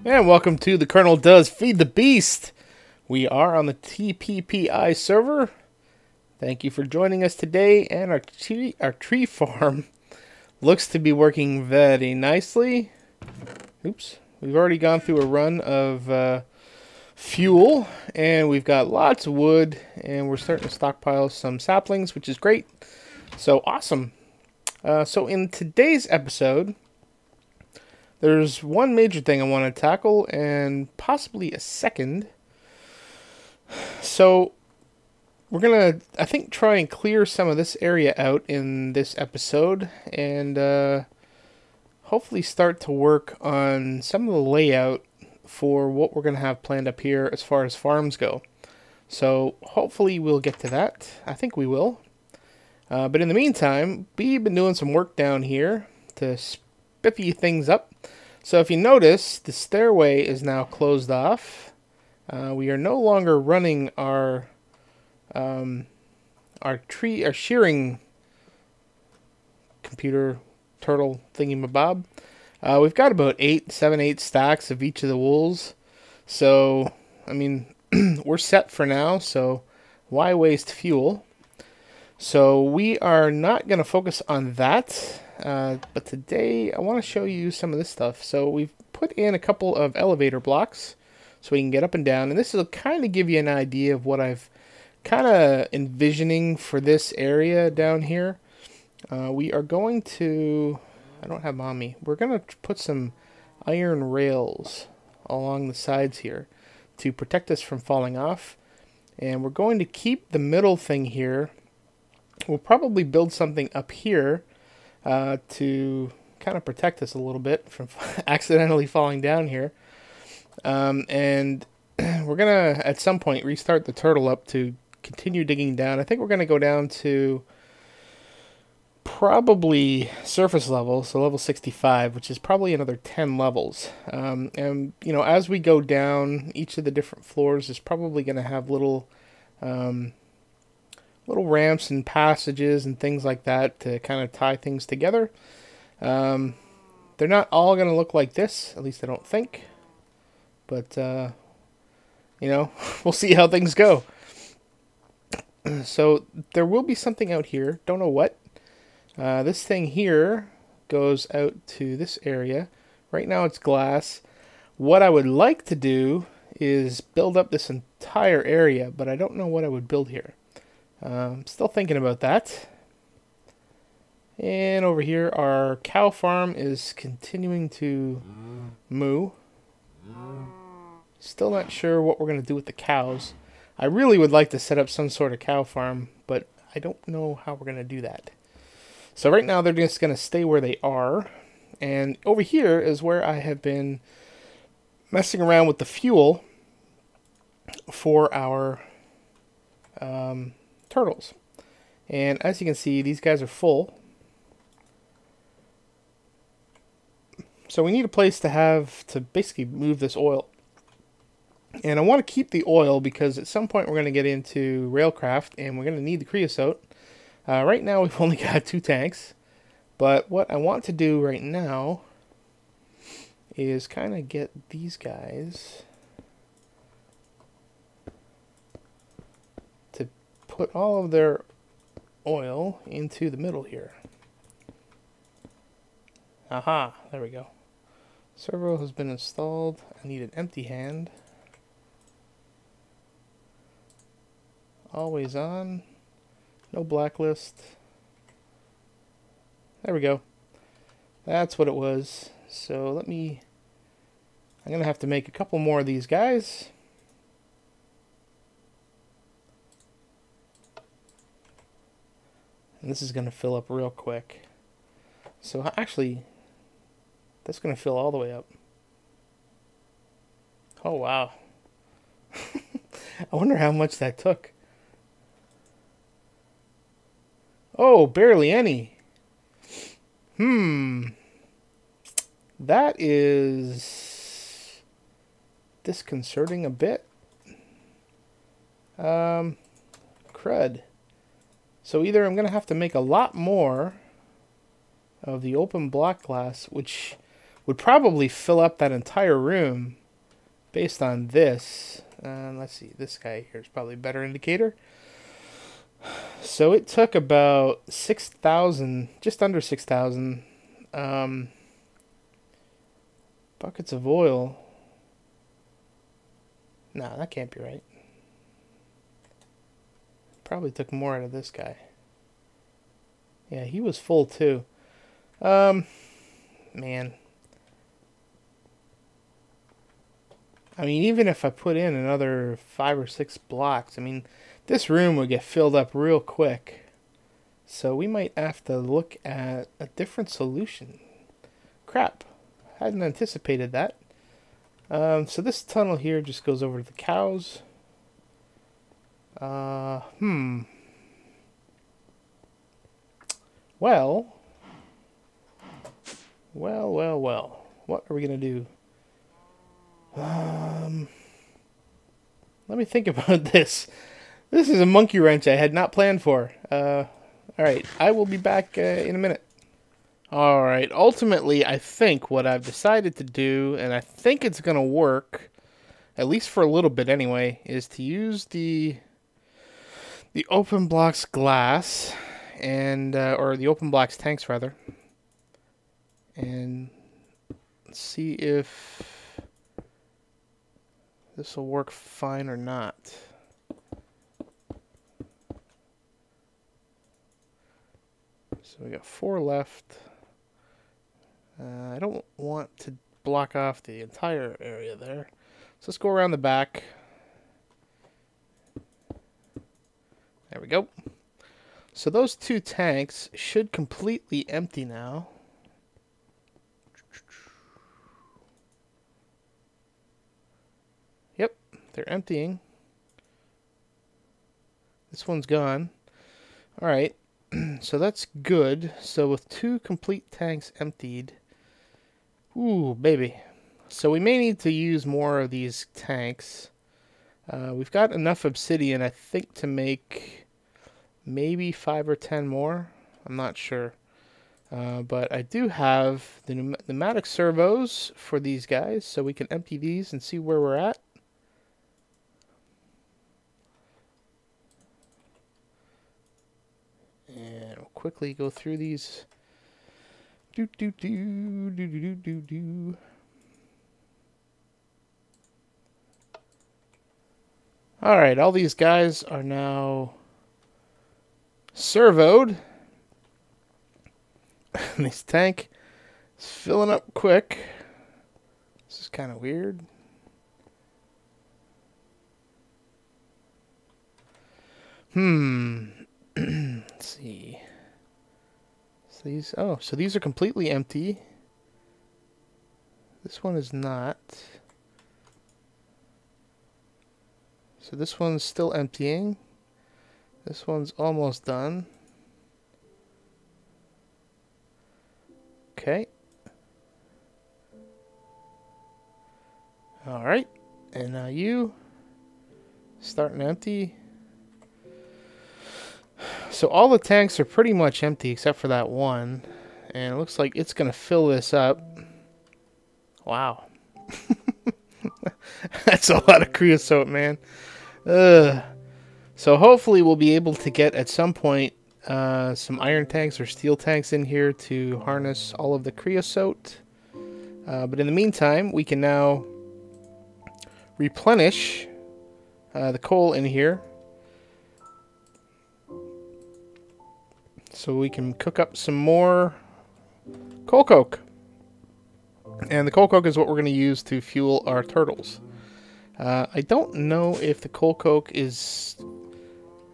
And welcome to The Colonel Does Feed the Beast. We are on the TPPI server. Thank you for joining us today, and our tree farm looks to be working very nicely. Oops. We've already gone through a run of fuel, and we've got lots of wood, and we're starting to stockpile some saplings, which is great. So awesome. So in today's episode, there's one major thing I want to tackle, and possibly a second. So we're going to, I think, try and clear some of this area out in this episode, and hopefully start to work on some of the layout for what we're going to have planned up here as far as farms go. So hopefully we'll get to that. I think we will. But in the meantime, we've been doing some work down here to spiffy things up. So if you notice, the stairway is now closed off. We are no longer running our shearing computer turtle thingy-mabob. We've got about 7, 8 stacks of each of the wools. So, I mean, we're set for now, so why waste fuel? So we are not going to focus on that. But today I want to show you some of this stuff. So we've put in a couple of elevator blocks so we can get up and down. And this will kind of give you an idea of what I've kind of envisioning for this area down here. We are going to... I don't have them on me. We're going to put some iron rails along the sides here to protect us from falling off. And we're going to keep the middle thing here. We'll probably build something up here to kind of protect us a little bit from accidentally falling down here. And we're going to, at some point, restart the turtle up to continue digging down. I think we're going to go down to probably surface level, so level 65, which is probably another 10 levels. And, you know, as we go down, each of the different floors is probably going to have little ramps and passages and things like that to kind of tie things together. They're not all going to look like this, at least I don't think. But, you know, we'll see how things go. So there will be something out here. Don't know what. This thing here goes out to this area. Right now it's glass. What I would like to do is build up this entire area, but I don't know what I would build here. Still thinking about that. And over here, our cow farm is continuing to moo. Still not sure what we're going to do with the cows. I really would like to set up some sort of cow farm, but I don't know how we're going to do that. So right now, they're just going to stay where they are. And over here is where I have been messing around with the fuel for our turtles. And as you can see, these guys are full. So we need a place to basically move this oil. And I want to keep the oil because at some point we're going to get into railcraft and we're going to need the creosote. Right now we've only got 2 tanks. But what I want to do right now is kind of get these guys to put all of their oil into the middle here. Aha, there we go. Servo has been installed. I need an empty hand. Always on. No blacklist. There we go. That's what it was. So I'm going to have to make a couple more of these guys. And this is going to fill up real quick. So actually, that's going to fill all the way up. Oh, wow. I wonder how much that took. Oh, barely any. That is disconcerting a bit. Crud. So either I'm going to have to make a lot more of the open block glass, which would probably fill up that entire room based on this. Let's see, this guy here is probably a better indicator. So it took about 6,000, just under 6,000 buckets of oil. No, that can't be right. Probably took more out of this guy. Yeah, he was full too. Man. I mean, even if I put in another 5 or 6 blocks, I mean, this room would get filled up real quick. So we might have to look at a different solution. Crap. Hadn't anticipated that. So this tunnel here just goes over to the cows. Well. What are we going to do? Let me think about this. This is a monkey wrench I had not planned for. Alright, I will be back in a minute. Alright, ultimately, I think what I've decided to do, and I think it's going to work, at least for a little bit anyway, is to use the open blocks glass, and or the open blocks tanks, rather, and see if this will work fine or not. So we got 4 left. I don't want to block off the entire area there. So let's go around the back. There we go. So those 2 tanks should completely empty now. Yep, they're emptying. This one's gone. Alright, so that's good. So with 2 complete tanks emptied, ooh, baby. So we may need to use more of these tanks. We've got enough obsidian, I think, to make maybe 5 or 10 more. I'm not sure. But I do have the pneumatic servos for these guys, so we can empty these and see where we're at. And we'll quickly go through these. Alright, all these guys are now servoed. This tank is filling up quick. This is kind of weird. Let's see. So these are completely empty. This one is not. So this one's still emptying. This one's almost done. Okay. Alright. And now you starting to empty. So all the tanks are pretty much empty except for that one. And it looks like it's going to fill this up. Wow. That's a lot of creosote, man. So hopefully we'll be able to get at some point some iron tanks or steel tanks in here to harness all of the creosote. But in the meantime, we can now replenish the coal in here. So we can cook up some more coal coke. And the coal coke is what we're going to use to fuel our turtles. I don't know if the coal coke is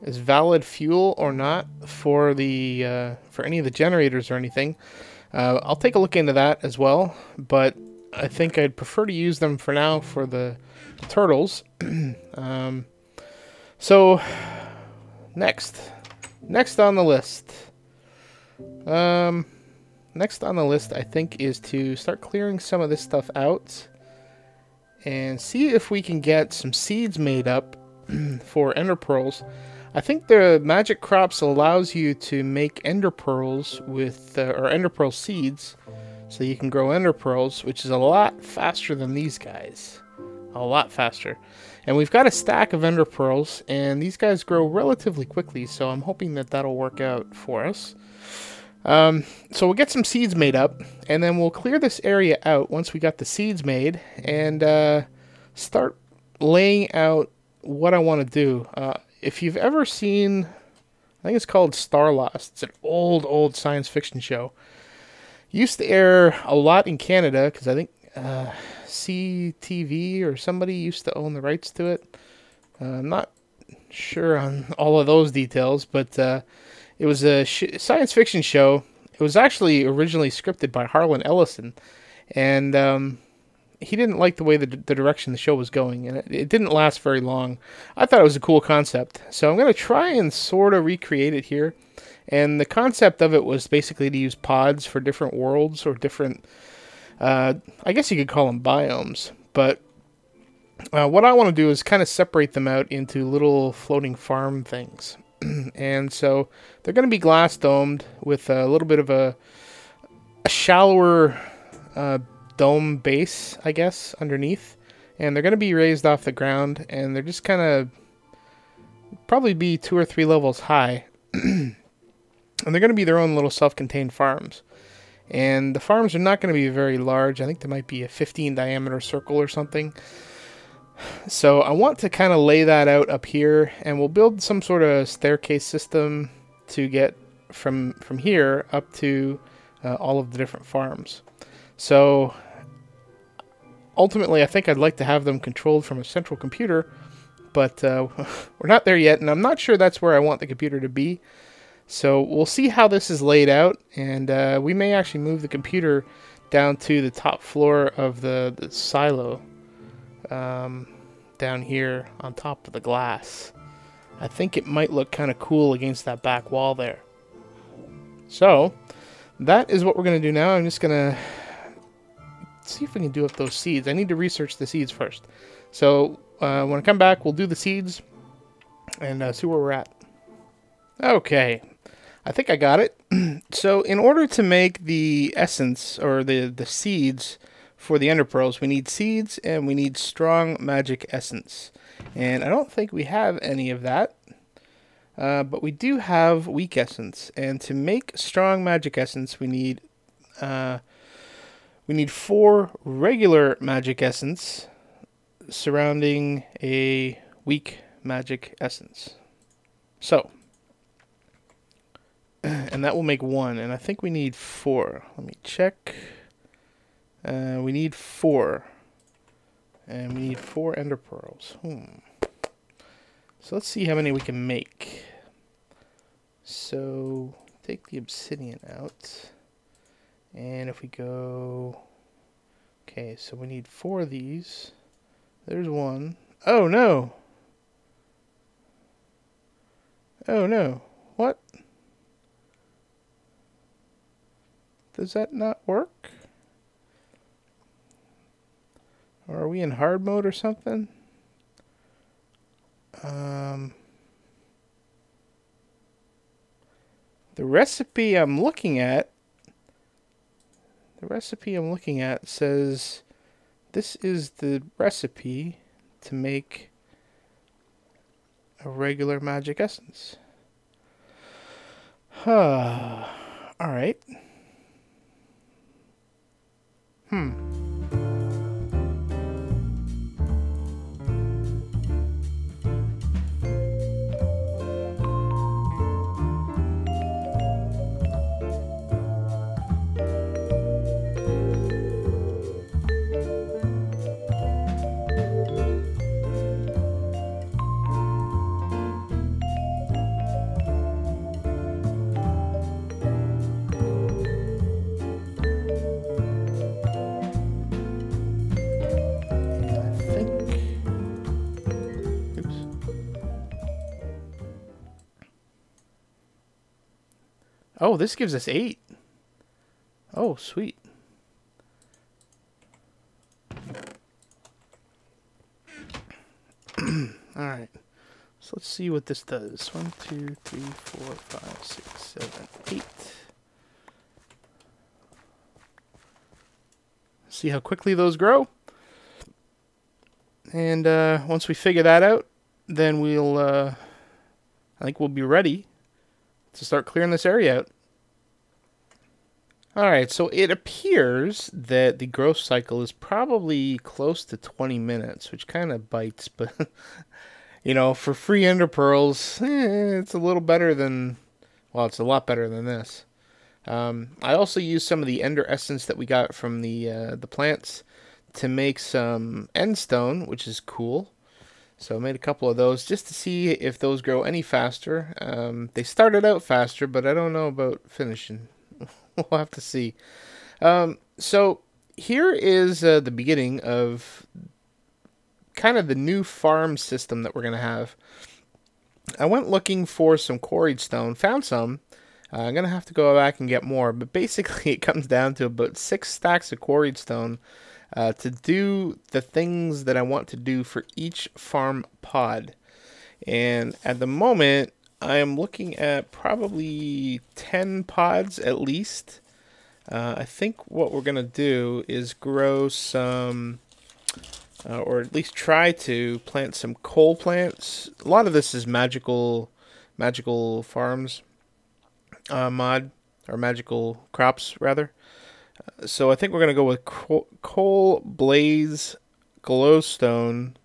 valid fuel or not for the for any of the generators or anything. I'll take a look into that as well, but I think I'd prefer to use them for now for the turtles. So next on the list. Next on the list, I think, is to start clearing some of this stuff out and see if we can get some seeds made up for ender pearls. I think the magic crops allows you to make ender pearls with or ender pearl seeds so you can grow ender pearls, which is a lot faster than these guys. A lot faster. And we've got a stack of ender pearls, and these guys grow relatively quickly, so I'm hoping that that'll work out for us. So we'll get some seeds made up, and then we'll clear this area out once we got the seeds made, and start laying out what I want to do. If you've ever seen, I think it's called Starlost. It's an old science fiction show. It used to air a lot in Canada, because I think CTV or somebody used to own the rights to it. I'm not sure on all of those details, but it was a science fiction show. It was actually originally scripted by Harlan Ellison, and he didn't like the way the direction the show was going, and it didn't last very long. I thought it was a cool concept, so I'm going to try and sort of recreate it here. And the concept of it was basically to use pods for different worlds or different, I guess you could call them biomes. But what I want to do is kind of separate them out into little floating farm things. And so they're going to be glass domed with a little bit of a shallower dome base, I guess, underneath. And they're going to be raised off the ground, and they're just kind of probably be 2 or 3 levels high. And they're going to be their own little self-contained farms. And the farms are not going to be very large. I think there might be a 15 diameter circle or something. So I want to kind of lay that out up here, and we'll build some sort of staircase system to get from here up to all of the different farms. So ultimately, I think I'd like to have them controlled from a central computer, but we're not there yet, and I'm not sure that's where I want the computer to be. So we'll see how this is laid out, and we may actually move the computer down to the top floor of the silo down here on top of the glass. I think it might look kind of cool against that back wall there. So that is what we're going to do now. I'm just going to see if we can do up those seeds. I need to research the seeds first. So when I come back, we'll do the seeds and see where we're at. Okay. I think I got it. So in order to make the essence, or the seeds for the ender pearls, we need seeds and we need strong magic essence. And I don't think we have any of that. But we do have weak essence. And to make strong magic essence, we need 4 regular magic essence surrounding a weak magic essence. So, and that will make 1, and I think we need 4. Let me check. We need 4. And we need 4 ender pearls. So let's see how many we can make. So, take the obsidian out. And if we go... Okay, so we need 4 of these. There's 1. Oh, no! Oh, no. What? Does that not work? Or are we in hard mode or something? The recipe I'm looking at says this is the recipe to make a regular magic essence. Alright. Oh, this gives us 8. Oh, sweet. Alright. So let's see what this does. 1, 2, 3, 4, 5, 6, 7, 8. see how quickly those grow. And once we figure that out, then I think we'll be ready to start clearing this area out. Alright, so it appears that the growth cycle is probably close to 20 minutes, which kind of bites, but you know, for free ender pearls, it's a little better than, well, it's a lot better than this. I also used some of the ender essence that we got from the plants to make some end stone, which is cool. So I made a couple of those just to see if those grow any faster. They started out faster, but I don't know about finishing. We'll have to see. So here is the beginning of kind of the new farm system that we're going to have. I went looking for some quarried stone, found some. I'm going to have to go back and get more, but basically it comes down to about 6 stacks of quarried stone to do the things that I want to do for each farm pod. And at the moment, I am looking at probably 10 pods at least. I think what we're going to do is grow some, or at least try to plant some coal plants. A lot of this is magical farms mod, or magical crops rather. So I think we're going to go with coal, blaze, glowstone,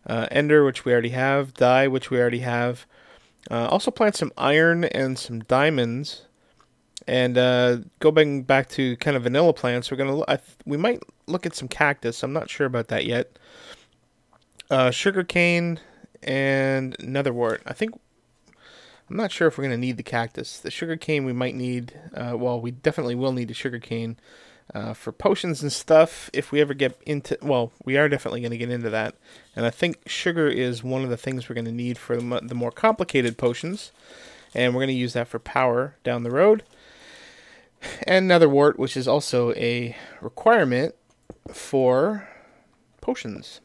ender, which we already have, dye, which we already have. Also plant some iron and some diamonds, and going back to kind of vanilla plants. We're gonna we might look at some cactus. I'm not sure about that yet. Sugarcane and netherwort. I'm not sure if we're gonna need the cactus. The sugarcane we might need. Well, we definitely will need the sugarcane for potions and stuff if we ever get into. Well, we are definitely going to get into that, and I think sugar is one of the things we're going to need for the more complicated potions, and we're going to use that for power down the road. And netherwort, which is also a requirement for potions.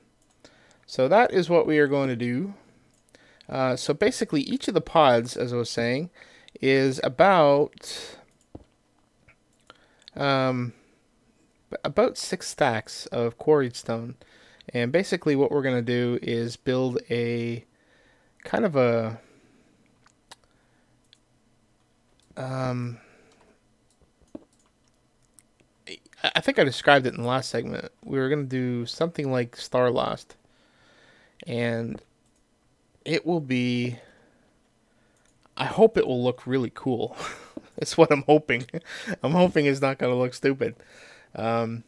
So that is what we are going to do. So basically, each of the pods, as I was saying, is about 6 stacks of quarried stone. And basically what we're going to do is build a kind of a I think I described it in the last segment. We were going to do something like Starlost, and it will be, I hope it will look really cool. That's what I'm hoping. I'm hoping it's not going to look stupid. But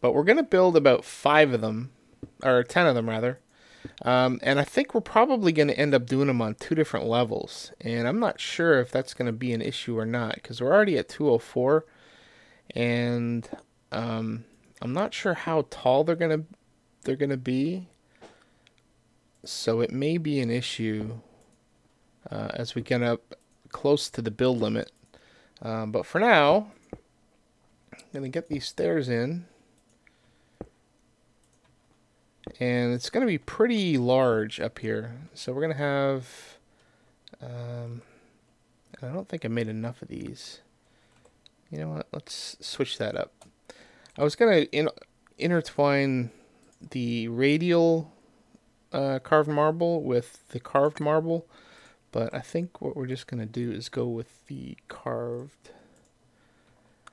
we're going to build about 5 of them, or 10 of them rather. And I think we're probably going to end up doing them on 2 different levels. And I'm not sure if that's going to be an issue or not, because we're already at 204. And I'm not sure how tall they're going to be. So it may be an issue as we get up close to the build limit. But for now, I'm going to get these stairs in. And it's going to be pretty large up here. So we're going to have... I don't think I made enough of these. You know what? Let's switch that up. I was going to intertwine the radial carved marble with the carved marble. But I think what we're just going to do is go with the carved.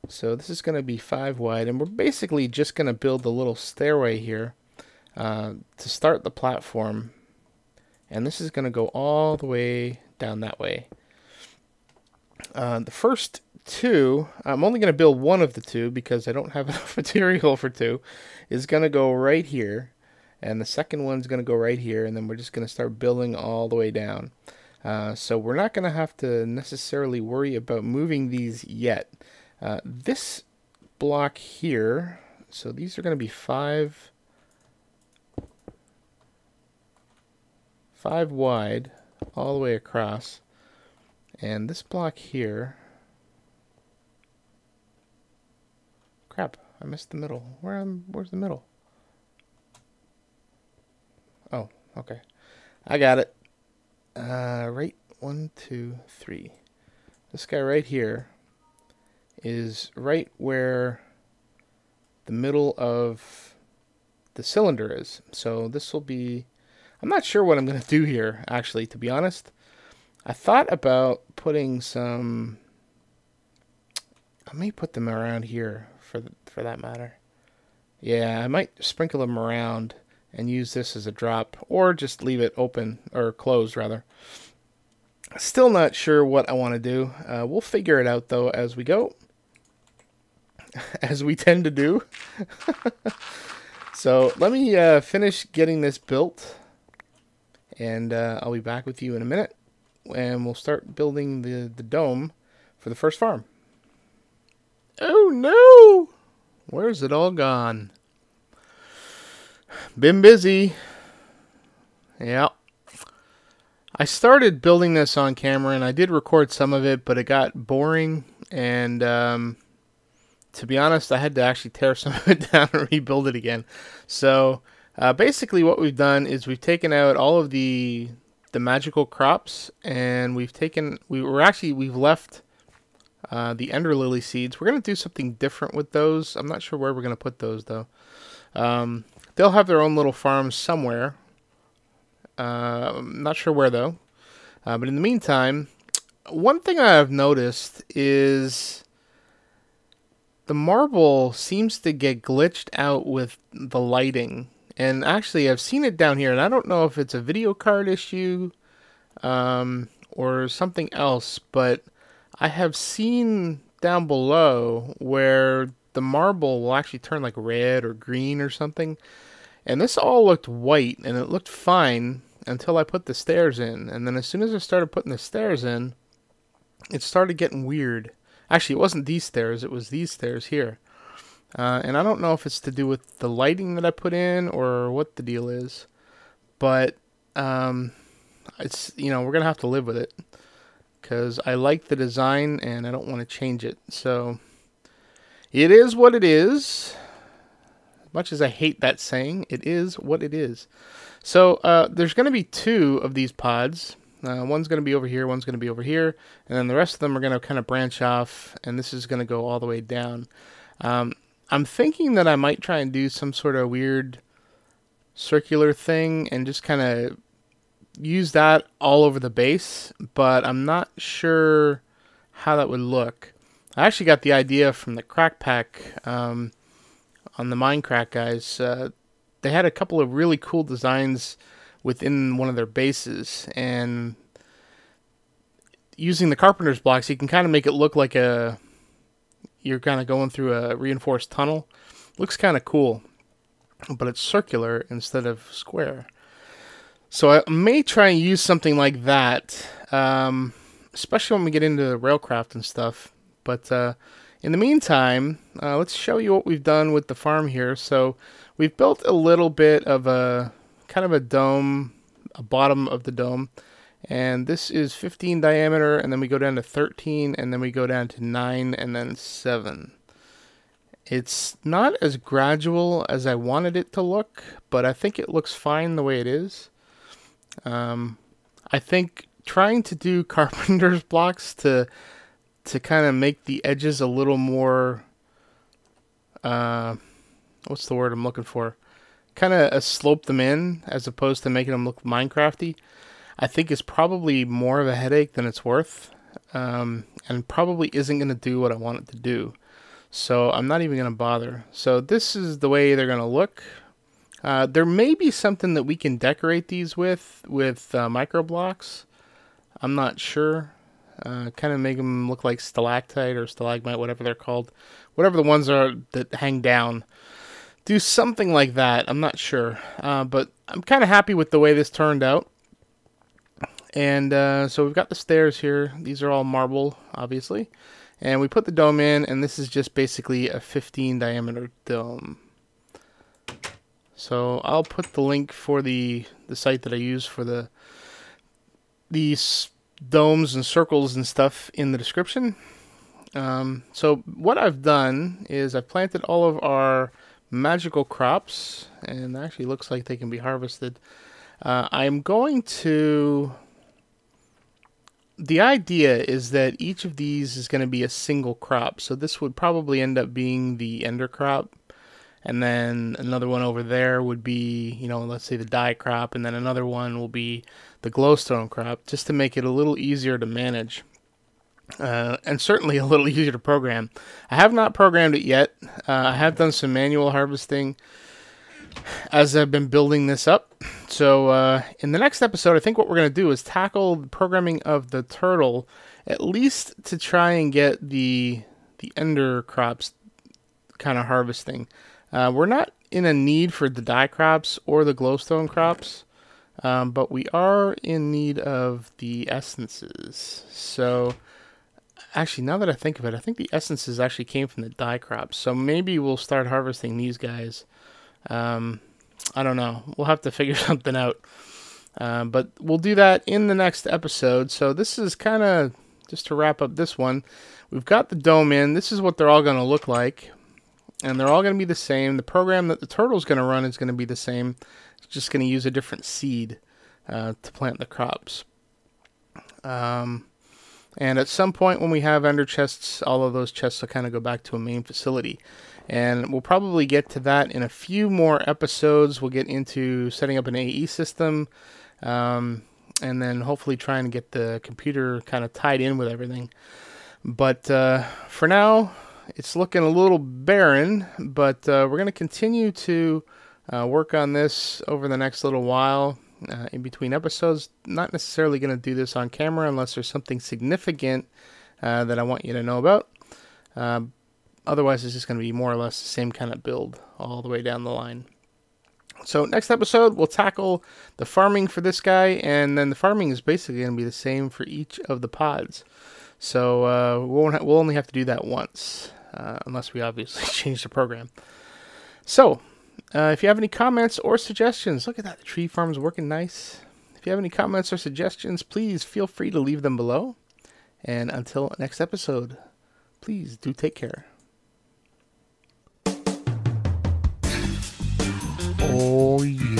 So this is going to be 5 wide. And we're basically just going to build a little stairway here to start the platform. And this is going to go all the way down that way. The first 2, I'm only going to build 1 of the 2 because I don't have enough material for 2, is going to go right here. And the second one's going to go right here. And then we're just going to start building all the way down. So we're not going to have to necessarily worry about moving these yet. This block here, so these are going to be 5 wide all the way across. And this block here, crap, I missed the middle. Where's the middle? Oh, okay. I got it. Right, 1, 2, 3. This guy right here is right where the middle of the cylinder is. So this will be, I'm not sure what I'm going to do here, actually, to be honest. I thought about putting some, I may put them around here for that matter. Yeah, I might sprinkle them around and use this as a drop, or just leave it open, or closed rather. Still not sure what I want to do. We'll figure it out though as we go, as we tend to do. So let me finish getting this built, and I'll be back with you in a minute, and we'll start building the dome for the first farm. Oh no! Where's it all gone? Been busy. Yeah. I started building this on camera, and I did record some of it, but it got boring, and to be honest, I had to actually tear some of it down and rebuild it again. So basically what we've done is we've taken out all of the magical crops, and we've left the ender lily seeds. We're going to do something different with those. I'm not sure where we're going to put those though. They'll have their own little farms somewhere. I'm not sure where though. But in the meantime, one thing I've noticed is the marble seems to get glitched out with the lighting. And actually, I've seen it down here, and I don't know if it's a video card issue or something else, but I have seen down below where the marble will actually turn like red or green or something. And this all looked white, and it looked fine until I put the stairs in. And then as soon as I started putting the stairs in, it started getting weird. Actually, it wasn't these stairs, it was these stairs here. And I don't know if it's to do with the lighting that I put in or what the deal is. But it's, you know, we're going to have to live with it, because I like the design and I don't want to change it. So it is what it is. As much as I hate that saying, it is what it is. So there's going to be 2 of these pods. One's going to be over here, one's going to be over here, and then the rest of them are going to kind of branch off, and this is going to go all the way down. I'm thinking that I might try and do some sort of weird circular thing and just kind of use that all over the base, but I'm not sure how that would look. I actually got the idea from the crack pack on the Minecraft guys. They had a couple of really cool designs within one of their bases, and using the carpenter's blocks, you can kind of make it look like you're kind of going through a reinforced tunnel. Looks kind of cool, but it's circular instead of square. So I may try and use something like that, especially when we get into railcraft and stuff. But in the meantime, let's show you what we've done with the farm here. So we've built a little bit of a kind of a dome, a bottom of the dome. And this is 15 diameter, and then we go down to 13, and then we go down to 9, and then 7. It's not as gradual as I wanted it to look, but I think it looks fine the way it is. I think trying to do carpenter's blocks to kind of make the edges a little more, what's the word I'm looking for? Kind of slope them in as opposed to making them look Minecrafty, I think is probably more of a headache than it's worth, and probably isn't going to do what I want it to do. So I'm not even going to bother. So this is the way they're going to look. There may be something that we can decorate these with micro blocks. I'm not sure. Kind of make them look like stalactite or stalagmite, whatever they're called. Whatever the ones are that hang down. Do something like that. I'm not sure. But I'm kind of happy with the way this turned out. And so we've got the stairs here. These are all marble, obviously. And we put the dome in, and this is just basically a 15 diameter dome. So I'll put the link for the site that I use for these domes and circles and stuff in the description. So what I've done is I've planted all of our magical crops, and it actually looks like they can be harvested. I'm going to... The idea is that each of these is going to be a single crop. So this would probably end up being the ender crop. and then another one over there would be, you know, let's say the dye crop, and then another one will be the glowstone crop, just to make it a little easier to manage. And certainly a little easier to program. I have not programmed it yet. I have done some manual harvesting as I've been building this up. So in the next episode, I think what we're going to do is tackle the programming of the turtle, at least to try and get the ender crops kind of harvesting. We're not in a need for the dye crops or the glowstone crops, but we are in need of the essences. So actually, now that I think of it, I think the essences actually came from the dye crops. So maybe we'll start harvesting these guys. I don't know. We'll have to figure something out. But we'll do that in the next episode. So this is kind of, just to wrap up this one, we've got the dome in. This is what they're all going to look like. And they're all going to be the same. The program that the turtle's going to run is going to be the same. It's just going to use a different seed to plant the crops. And at some point when we have ender chests, all of those chests will kind of go back to a main facility. And we'll probably get to that in a few more episodes. We'll get into setting up an AE system, and then hopefully trying to get the computer kind of tied in with everything. But for now, it's looking a little barren, but we're going to continue to work on this over the next little while. In between episodes, not necessarily going to do this on camera unless there's something significant that I want you to know about. Otherwise, it's just going to be more or less the same kind of build all the way down the line. So next episode, we'll tackle the farming for this guy, and then the farming is basically going to be the same for each of the pods. So we'll only have to do that once, unless we obviously change the program. So if you have any comments or suggestions, look at that, the tree farm's working nice. If you have any comments or suggestions, please feel free to leave them below. And until next episode, please do take care. Oh yeah.